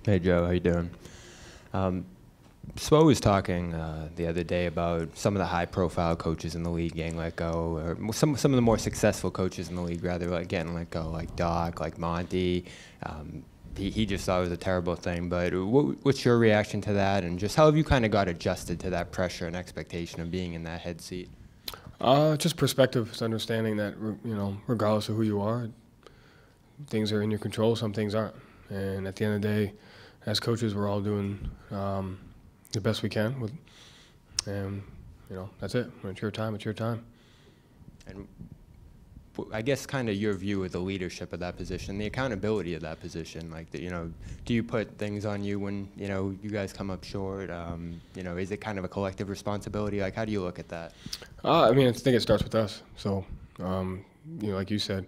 Hey Joe, how you doing? Spo was talking the other day about some of the high-profile coaches in the league getting let go, or some of the more successful coaches in the league rather, like getting let go, like Doc, like Monty. He just thought it was a terrible thing. But what's your reaction to that, and just how have you kind of got adjusted to that pressure and expectation of being in that head seat? Just perspective, it's understanding that regardless of who you are, things are in your control, some things aren't. And at the end of the day, as coaches, we're all doing the best we can. And that's it. When it's your time, it's your time. And I guess kind of your view of the leadership of that position, the accountability of that position. Like, do you put things on you when you guys come up short? Is it kind of a collective responsibility? Like, how do you look at that? I think it starts with us. So, like you said,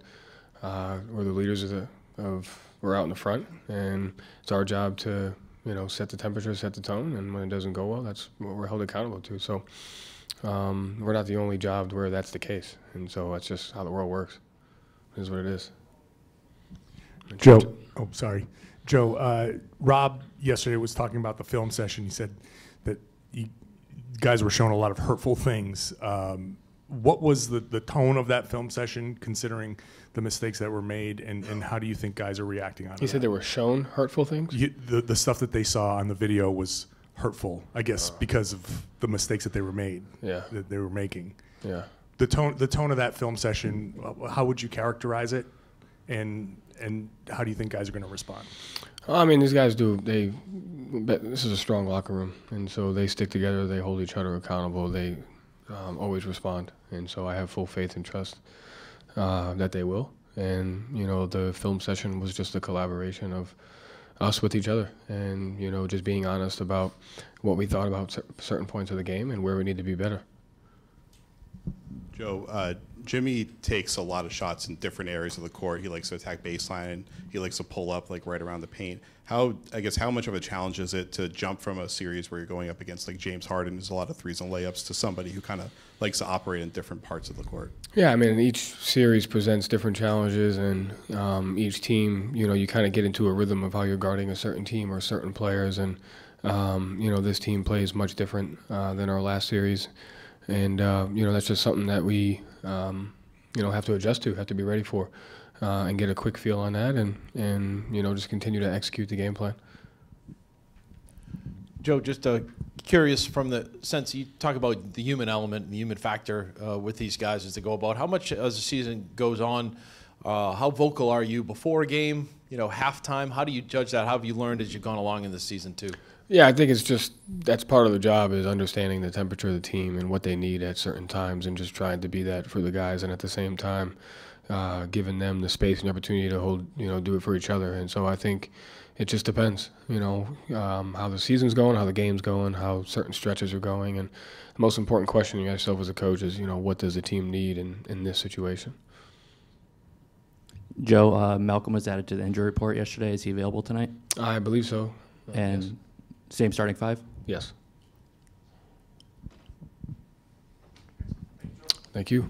we're the leaders we're out in the front, and it's our job to set the temperature, set the tone, and when it doesn't go well, that's what we're held accountable to. So we're not the only job where that's the case, and so that's just how the world works. It is what it is. Joe, Rob yesterday was talking about the film session. He said that you guys were showing a lot of hurtful things. What was the tone of that film session, considering the mistakes that were made, and how do you think guys are reacting on it? He said they were shown hurtful things? The stuff that they saw on the video was hurtful, I guess, because of the mistakes that they were made, that they were making. Yeah. The tone of that film session, how would you characterize it, and how do you think guys are going to respond? These guys this is a strong locker room, and so they stick together, they hold each other accountable, they always respond, and so I have full faith and trust that they will. And the film session was just a collaboration of us with each other, and just being honest about what we thought about certain points of the game and where we need to be better. Joe, Jimmy takes a lot of shots in different areas of the court. He likes to attack baseline. He likes to pull up right around the paint. How much of a challenge is it to jump from a series where you're going up against James Harden, who's a lot of threes and layups, to somebody who kind of likes to operate in different parts of the court? Yeah, each series presents different challenges, and each team, you kind of get into a rhythm of how you're guarding a certain team or certain players, and this team plays much different than our last series. And, that's just something that we, have to adjust to, have to be ready for, and get a quick feel on that, and just continue to execute the game plan. Joe, just curious from the sense you talk about the human element and the human factor with these guys as they go about. How much as the season goes on, how vocal are you before a game, halftime? How do you judge that? How have you learned as you've gone along in this season too? Yeah, I think it's just that's part of the job, is understanding the temperature of the team and what they need at certain times, and just trying to be that for the guys, and at the same time giving them the space and opportunity to hold, do it for each other. And so I think it just depends, how the season's going, how the game's going, how certain stretches are going. And the most important question you ask yourself as a coach is, what does the team need in this situation? Joe, Malcolm was added to the injury report yesterday. Is he available tonight? I believe so. And yes. Same starting five? Yes. Thank you.